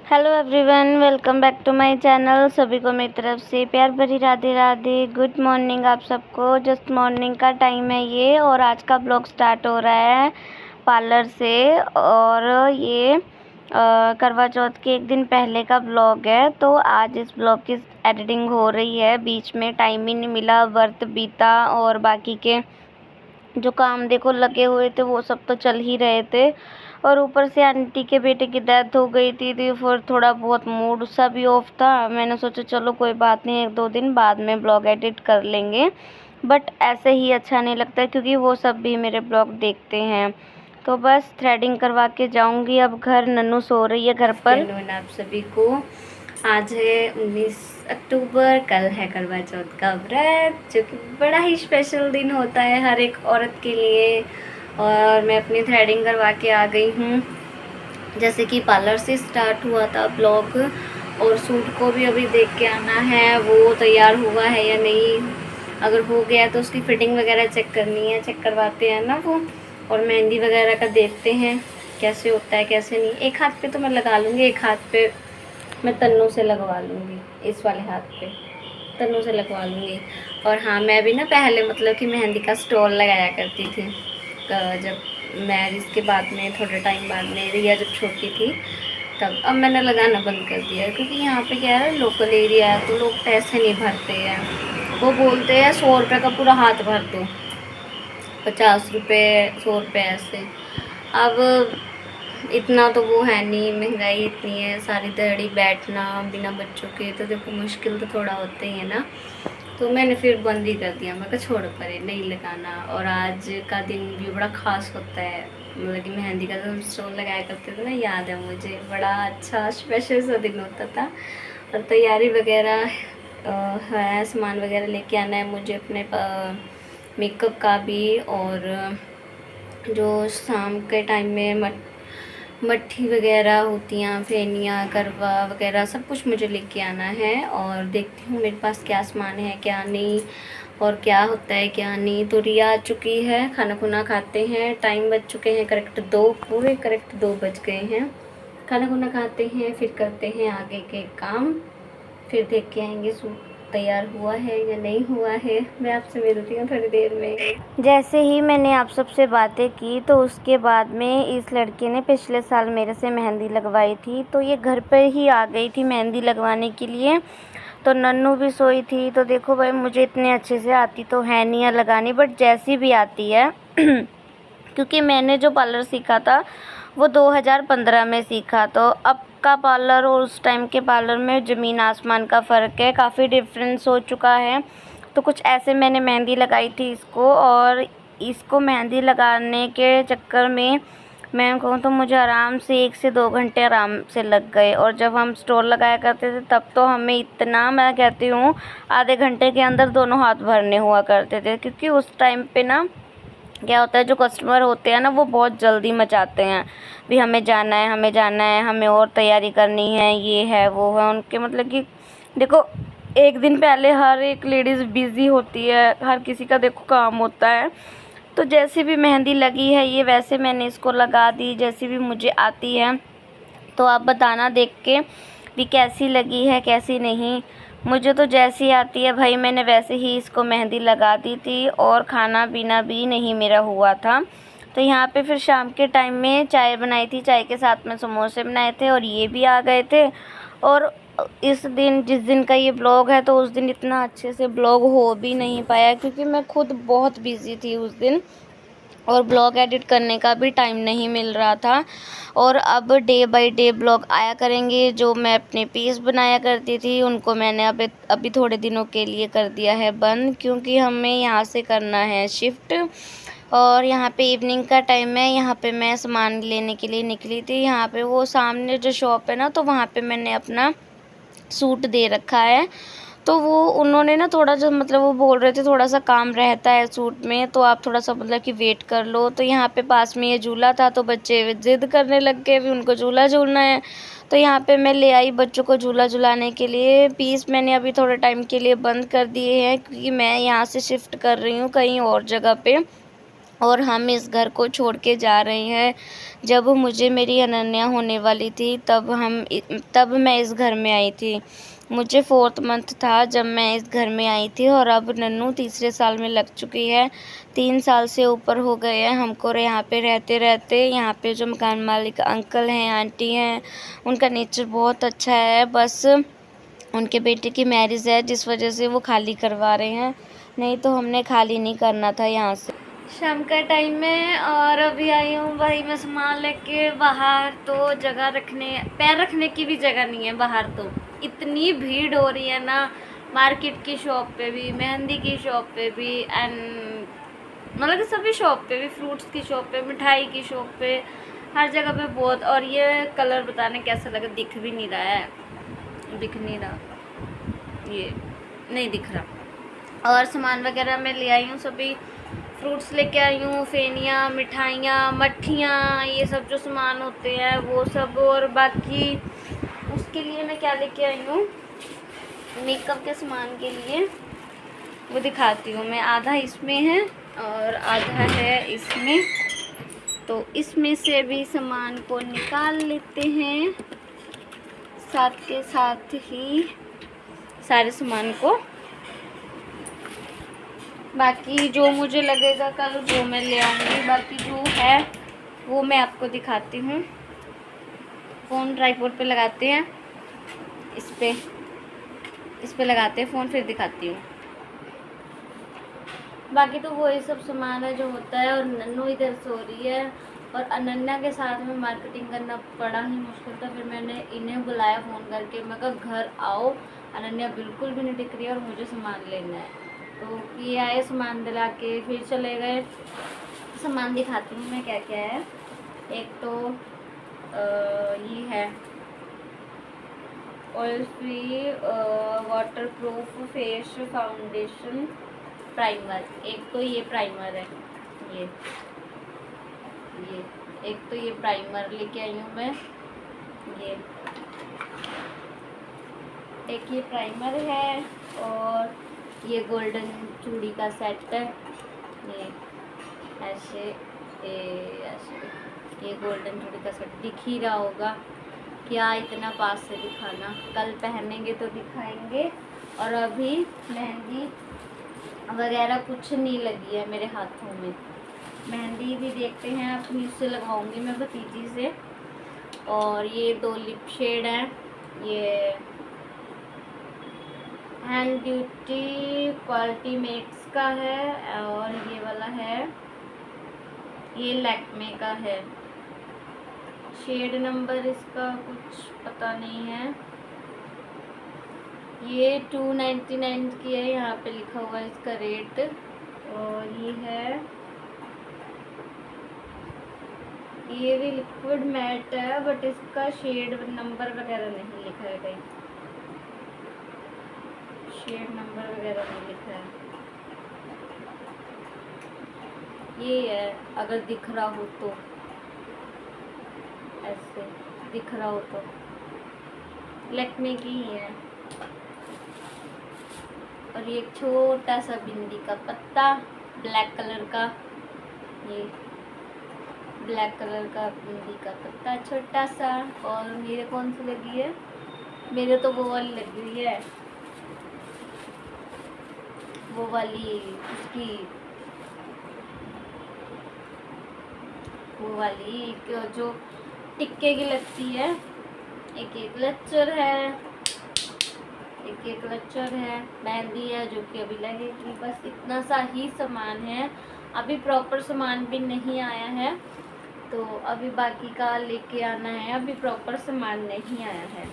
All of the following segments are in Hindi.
Hello everyone, welcome back to my channel. सभी को मेरी तरफ से प्यार भरी राधे राधे। गुड मॉर्निंग आप सबको। जस्ट मॉर्निंग का टाइम है ये, और आज का ब्लॉग स्टार्ट हो रहा है पार्लर से। और ये करवा चौथ के एक दिन पहले का ब्लॉग है, तो आज इस ब्लॉग की एडिटिंग हो रही है। बीच में टाइम ही नहीं मिला, व्रत बीता और बाकी के जो काम देखो लगे हुए थे वो सब तो चल ही रहे थे। और ऊपर से आंटी के बेटे की डेथ हो गई थी, तो फिर थोड़ा बहुत मूड सा भी ऑफ था। मैंने सोचा चलो कोई बात नहीं, 1-2 दिन बाद में ब्लॉग एडिट कर लेंगे। बट ऐसे ही अच्छा नहीं लगता क्योंकि वो सब भी मेरे ब्लॉग देखते हैं। तो बस थ्रेडिंग करवा के जाऊंगी अब घर। नन्नू सो रही है घर पर। आप सभी को आज है 19 अक्टूबर, कल है करवा चौथ का व्रत, जो कि बड़ा ही स्पेशल दिन होता है हर एक औरत के लिए। और मैं अपनी थ्रेडिंग करवा के आ गई हूँ। जैसे कि पार्लर से स्टार्ट हुआ था ब्लॉग, और सूट को भी अभी देख के आना है वो तैयार हुआ है या नहीं। अगर हो गया तो उसकी फिटिंग वगैरह चेक करनी है, चेक करवाते हैं ना वो। और मेहंदी वगैरह का देखते हैं कैसे होता है कैसे नहीं। एक हाथ पे तो मैं लगा लूँगी, एक हाथ पे मैं तन्नू से लगवा लूँगी, इस वाले हाथ पे तन्नू से लगवा लूँगी। और हाँ, मैं भी ना पहले मतलब कि मेहंदी का स्टॉल लगाया करती थी जब मैरिज के बाद में, थोड़े टाइम बाद में, रिया जब छोटी थी तब। अब मैंने लगाना बंद कर दिया है क्योंकि यहाँ पे क्या है, लोकल एरिया है तो लोग पैसे नहीं भरते हैं। वो बोलते हैं 100 रुपये का पूरा हाथ भर दो, 50 रुपये 100 रुपये ऐसे। अब इतना तो वो है नहीं, महंगाई इतनी है, सारी दिहाड़ी बैठना बिना बच्चों के, तो देखो मुश्किल तो थोड़ा होता ही है ना। तो मैंने फिर बंद ही कर दिया, मैं कहा छोड़ परे नहीं लगाना। और आज का दिन भी बड़ा ख़ास होता है, मतलब कि मेहंदी का जो हम स्टॉल लगाया करते थे ना, याद है मुझे, बड़ा अच्छा स्पेशल सा दिन होता था। और तैयारी वगैरह है, सामान वगैरह लेके आना है मुझे अपने मेकअप का भी। और जो शाम के टाइम में मट्ठी वगैरह होती हैं, फेनियाँ करवा वगैरह सब कुछ मुझे लेके आना है। और देखती हूँ मेरे पास क्या सामान है क्या नहीं, और क्या होता है क्या नहीं। तो रिया आ चुकी है, खाना खुना खाते हैं, टाइम बज चुके हैं करेक्ट 2, पूरे करेक्ट 2 बज गए हैं। खाना खुना खाते हैं, फिर करते हैं आगे के काम, फिर देख के आएंगे सूट तैयार हुआ है या नहीं हुआ है। मैं आपसे मिलती हूँ थोड़ी देर में। जैसे ही मैंने आप सबसे बातें की तो उसके बाद में इस लड़के ने पिछले साल मेरे से मेहंदी लगवाई थी, तो ये घर पर ही आ गई थी मेहंदी लगवाने के लिए। तो नन्नू भी सोई थी। तो देखो भाई, मुझे इतने अच्छे से आती तो है नहीं है लगानी, बट जैसी भी आती है क्योंकि मैंने जो पार्लर सीखा था वो 2015 में सीखा, तो अब का पार्लर और उस टाइम के पार्लर में ज़मीन आसमान का फ़र्क है, काफ़ी डिफरेंस हो चुका है। तो कुछ ऐसे मैंने मेहंदी लगाई थी इसको, और इसको मेहंदी लगाने के चक्कर में मैं कहूँ तो मुझे आराम से 1 से 2 घंटे आराम से लग गए। और जब हम स्टोर लगाया करते थे तब तो हमें इतना, मैं कहती हूँ, आधे घंटे के अंदर दोनों हाथ भरने हुआ करते थे। क्योंकि उस टाइम पे ना क्या होता है, जो कस्टमर होते हैं ना वो बहुत जल्दी मचाते हैं, भी हमें जाना है हमें जाना है, हमें और तैयारी करनी है, ये है वो है। उनके मतलब कि देखो, एक दिन पहले हर एक लेडीज़ बिज़ी होती है, हर किसी का देखो काम होता है। तो जैसी भी मेहंदी लगी है ये, वैसे मैंने इसको लगा दी जैसी भी मुझे आती है। तो आप बताना देख के भी कैसी लगी है कैसी नहीं। मुझे तो जैसी आती है भाई, मैंने वैसे ही इसको मेहंदी लगा दी थी। और खाना पीना भी नहीं मेरा हुआ था। तो यहाँ पे फिर शाम के टाइम में चाय बनाई थी, चाय के साथ में समोसे बनाए थे, और ये भी आ गए थे। और इस दिन, जिस दिन का ये ब्लॉग है, तो उस दिन इतना अच्छे से ब्लॉग हो भी नहीं पाया क्योंकि मैं खुद बहुत बिज़ी थी उस दिन, और ब्लॉग एडिट करने का भी टाइम नहीं मिल रहा था। और अब डे बाय डे ब्लॉग आया करेंगे। जो मैं अपने पेज बनाया करती थी उनको मैंने अभी थोड़े दिनों के लिए कर दिया है बंद, क्योंकि हमें यहाँ से करना है शिफ्ट। और यहाँ पे इवनिंग का टाइम है, यहाँ पे मैं सामान लेने के लिए निकली थी। यहाँ पे वो सामने जो शॉप है ना, तो वहाँ पे मैंने अपना सूट दे रखा है। तो वो उन्होंने ना थोड़ा, जो मतलब वो बोल रहे थे थोड़ा सा काम रहता है सूट में, तो आप थोड़ा सा मतलब कि वेट कर लो। तो यहाँ पे पास में ये झूला था, तो बच्चे ज़िद करने लग गए भी उनको झूला झूलना है। तो यहाँ पे मैं ले आई बच्चों को झूला झुलाने के लिए। पीस मैंने अभी थोड़े टाइम के लिए बंद कर दिए हैं क्योंकि मैं यहाँ से शिफ्ट कर रही हूँ कहीं और जगह पे। और हम इस घर को छोड़ के जा रहे हैं। जब मुझे मेरी अनन्या होने वाली थी तब मैं इस घर में आई थी। मुझे 4th मंथ था जब मैं इस घर में आई थी और अब नन्नू तीसरे साल में लग चुकी है। 3 साल से ऊपर हो गए हैं हमको यहाँ पे रहते रहते। यहाँ पे जो मकान मालिक अंकल हैं, आंटी हैं, उनका नेचर बहुत अच्छा है। बस उनके बेटे की मैरिज है जिस वजह से वो खाली करवा रहे हैं, नहीं तो हमने खाली नहीं करना था यहाँ से। शाम का टाइम में और अभी आई हूँ भाई मैं सामान लेके बाहर। तो जगह रखने, पैर रखने की भी जगह नहीं है बाहर। तो इतनी भीड़ हो रही है ना, मार्केट की शॉप पे भी, मेहंदी की शॉप पे भी, एंड मतलब कि सभी शॉप पे भी, फ्रूट्स की शॉप पे, मिठाई की शॉप पे, हर जगह पे बहुत। और ये कलर बताने कैसा लगा, दिख भी नहीं रहा है, दिख नहीं रहा, ये नहीं दिख रहा। और सामान वगैरह मैं ले आई हूँ, सभी फ्रूट्स लेके आई हूँ, फेनियाँ, मिठाइयाँ, मट्ठियाँ, ये सब जो सामान होते हैं वो सब। और बाकी उसके लिए मैं क्या लेके आई हूँ, मेकअप के सामान के लिए, वो दिखाती हूँ मैं। आधा इसमें है और आधा है इसमें। तो इसमें से भी सामान को निकाल लेते हैं, साथ के साथ ही सारे सामान को। बाकी जो मुझे लगेगा कल वो मैं ले आऊँगी। बाकी जो है वो मैं आपको दिखाती हूँ। फ़ोन ट्राइपॉड पे लगाते हैं, इस पे लगाते हैं फ़ोन, फिर दिखाती हूँ। बाकी तो वही सब सामान है जो होता है। और नन्नू इधर सो रही है और अनन्या के साथ में मार्केटिंग करना बड़ा ही मुश्किल था। फिर मैंने इन्हें बुलाया फ़ोन करके, मैं कहा घर आओ, अनन्या बिल्कुल भी नहीं टिक रही है और मुझे सामान लेना है। तो ये आए, सामान दिला के फिर चले गए। सामान दिखाती हूँ मैं क्या क्या है। एक तो ये है oil free water proof face foundation primer. एक तो ये प्राइमर है, ये एक तो ये प्राइमर लेके आई हूँ मैं। एक ये प्राइमर है और ये गोल्डन चूड़ी का सेट है। ये ऐसे ये गोल्डन चूड़ी का सेट दिख ही रहा होगा, क्या इतना पास से दिखाना, कल पहनेंगे तो दिखाएंगे। और अभी मेहंदी वगैरह कुछ नहीं लगी है मेरे हाथों में। मेहंदी भी देखते हैं अपनी से लगवाऊंगी मैं भतीजी से। और ये 2 लिप शेड हैं, ये हैंड ब्यूटी क्वालिटी मेक्स का है और ये वाला है, ये लैक्मे का है। शेड नंबर इसका कुछ पता नहीं है। ये 299 की है, यहाँ पे लिखा हुआ है इसका रेट। और ये भी लिक्विड मैट है बट इसका शेड नंबर वगैरह नहीं लिखा है, कहीं शेड नंबर वगैरह नहीं लिखा है। ये है, अगर दिख रहा हो तो, ऐसे दिख रहा हो तो, लैक्मे की ही है। और ये छोटा सा बिंदी का पत्ता ब्लैक कलर का, ये ब्लैक कलर का बिंदी का पत्ता छोटा सा। और मेरे कौन सी लगी है, मेरे तो वो वाली लगी हुई है, वो वाली उसकी, वो वाली जो टिक्के की लगती है। एक क्लचर है, एक क्लचर है, मेहंदी है जो कि अभी लगेगी। बस इतना सा ही सामान है, अभी प्रॉपर सामान भी नहीं आया है, तो अभी बाकी का लेके आना है। अभी प्रॉपर सामान नहीं आया है।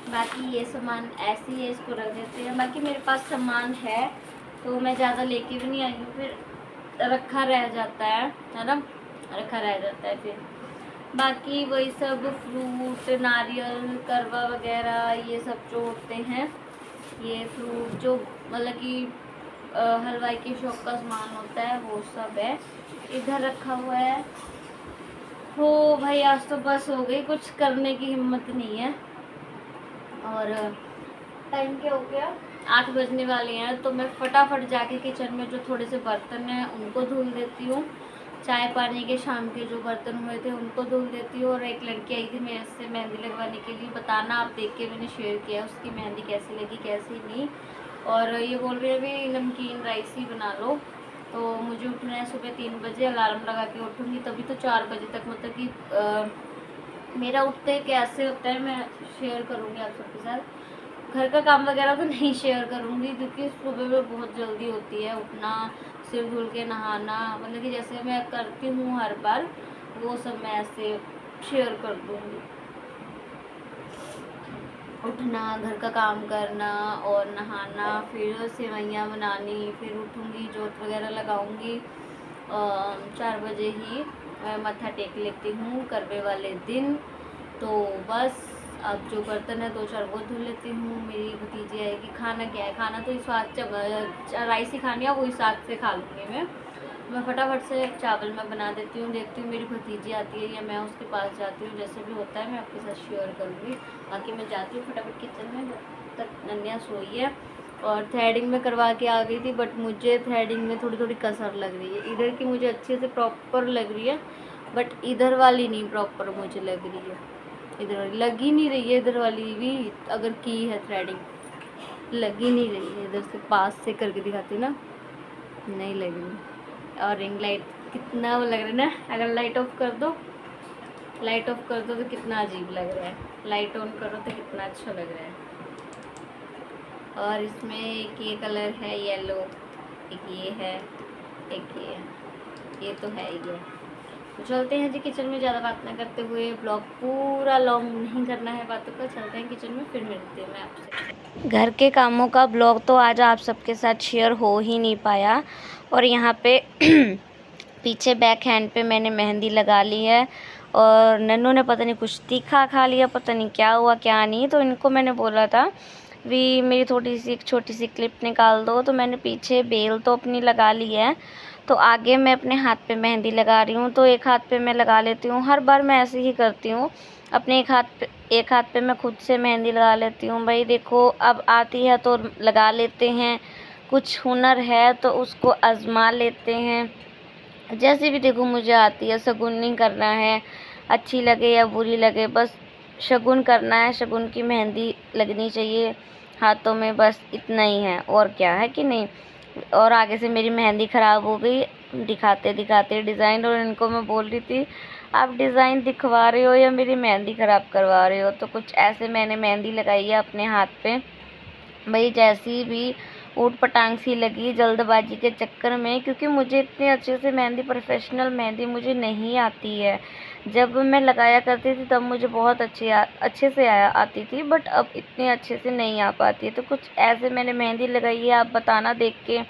बाकी ये सामान ऐसे ही है, इसको रख देते हैं। बाकी मेरे पास सामान है तो मैं ज़्यादा लेके भी नहीं आई हूँ, फिर रखा रह जाता है ना, रखा रह जाता है फिर। बाकी वही सब फ्रूट, नारियल, करवा वगैरह ये सब जो होते हैं, ये फ्रूट जो मतलब कि हलवाई की शॉप का सामान होता है वो सब है, इधर रखा हुआ है। हो भाई आज तो बस हो गई, कुछ करने की हिम्मत नहीं है। और टाइम क्या हो गया, 8 बजने वाले हैं, तो मैं फटाफट जाके किचन में जो थोड़े से बर्तन हैं उनको धुल देती हूँ। चाय पानी के शाम के जो बर्तन हुए थे उनको धुल देती हूँ। और एक लड़की आई थी मेरे से मेहंदी लगवाने के लिए, बताना आप देख के मैंने शेयर किया उसकी मेहंदी कैसी लगी कैसी नहीं। और ये बोल रही है अभी नमकीन राइस ही बना लो। तो मुझे उठना है सुबह 3 बजे, अलार्म लगा के उठूँगी तभी तो 4 बजे तक, मतलब कि मेरा उठते कैसे होता है मैं शेयर करूँगी आप सबके साथ। घर का काम वगैरह तो नहीं शेयर करूँगी क्योंकि सुबह में बहुत जल्दी होती है उठना, सिर धुल के नहाना, मतलब कि जैसे मैं करती हूँ हर बार वो सब मैं ऐसे शेयर कर दूँगी। उठना, घर का काम करना और नहाना, फिर सेवइयाँ बनानी, फिर उठूँगी जोत वगैरह लगाऊँगी। 4 बजे ही मत्था टेक लेती हूँ करवे वाले दिन। तो बस अब जो बर्तन है 2-4 वो धुल लेती हूँ। मेरी भतीजी आएगी, खाना क्या है, खाना तो इस बात राइस ही खानी है, वही साथ से खा लूँगी मैं फटाफट से चावल मैं बना देती हूँ। देखती हूँ मेरी भतीजी आती है या मैं उसके पास जाती हूँ, जैसे भी होता है मैं आपके साथ शेयर करूँगी। बाकी मैं जाती हूँ फटाफट किचन में, जब तक नन्या सोई है। और थ्रेडिंग में करवा के आ गई थी, बट मुझे थ्रेडिंग में थोड़ी थोड़ी कसर लग रही है। इधर की मुझे अच्छे से प्रॉपर लग रही है, बट इधर वाली नहीं प्रॉपर मुझे लग रही है। इधर वाली लग ही नहीं रही है, इधर वाली भी अगर की है थ्रेडिंग लग ही नहीं रही है। इधर से पास से करके दिखाती ना, नहीं लग रही। और रिंग लाइट कितना वो लग रहा है ना, अगर लाइट ऑफ कर दो तो कितना अजीब लग रहा है, लाइट ऑन करो तो कितना अच्छा लग रहा है। और इसमें एक ये कलर है येलो, एक ये है, एक ये तो है ही है। तो चलते हैं जी किचन में, ज़्यादा बात ना करते हुए, ब्लॉग पूरा लॉन्ग नहीं करना है बातों का। चलते हैं किचन में, फिर मिलते हैं मैं आपसे। घर के कामों का ब्लॉग तो आज आप सबके साथ शेयर हो ही नहीं पाया। और यहाँ पे पीछे बैक हैंड पे मैंने मेहंदी लगा ली है। और नन्नू ने पता नहीं कुछ तीखा खा लिया, पता नहीं क्या हुआ क्या नहीं। तो इनको मैंने बोला था भी मेरी थोड़ी सी एक छोटी सी क्लिप निकाल दो, तो मैंने पीछे बेल तो अपनी लगा ली है। तो आगे मैं अपने हाथ पे मेहंदी लगा रही हूँ, तो एक हाथ पे मैं लगा लेती हूँ। हर बार मैं ऐसे ही करती हूँ, अपने एक हाथ पे मैं खुद से मेहंदी लगा लेती हूँ। भाई देखो अब आती है तो लगा लेते हैं, कुछ हुनर है तो उसको आजमा लेते हैं। जैसे भी देखो मुझे आती है, शगुन नहीं करना है, अच्छी लगे या बुरी लगे, बस शगुन करना है। शगुन की मेहंदी लगनी चाहिए हाथों में, बस इतना ही है, और क्या है कि नहीं। और आगे से मेरी मेहंदी ख़राब हो गई दिखाते दिखाते डिज़ाइन, और इनको मैं बोल रही थी आप डिज़ाइन दिखवा रहे हो या मेरी मेहंदी ख़राब करवा रहे हो। तो कुछ ऐसे मैंने मेहंदी लगाई है अपने हाथ पे। भाई जैसी भी ऊट पटांग सी लगी जल्दबाजी के चक्कर में, क्योंकि मुझे इतने अच्छे से मेहंदी, प्रोफेशनल मेहंदी मुझे नहीं आती है। जब मैं लगाया करती थी तब मुझे बहुत अच्छे से आती थी, बट अब इतने अच्छे से नहीं आ पाती है। तो कुछ ऐसे मैंने मेहंदी लगाई है, आप बताना देख के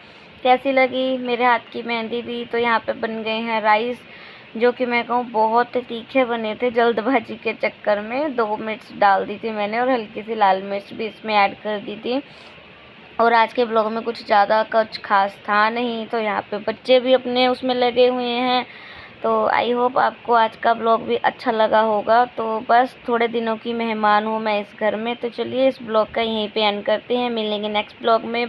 कैसी लगी मेरे हाथ की मेहंदी भी। तो यहाँ पे बन गए हैं राइस, जो कि मैं कहूँ बहुत तीखे बने थे जल्दबाजी के चक्कर में। 2 मिर्च डाल दी थी मैंने और हल्की सी लाल मिर्च भी इसमें ऐड कर दी थी। और आज के ब्लॉग में कुछ ज़्यादा कुछ खास था नहीं। तो यहाँ पे बच्चे भी अपने उसमें लगे हुए हैं। तो आई होप आपको आज का ब्लॉग भी अच्छा लगा होगा। तो बस थोड़े दिनों की मेहमान हूँ मैं इस घर में। तो चलिए इस ब्लॉग का यहीं पे एंड करते हैं, मिलेंगे नेक्स्ट ब्लॉग में।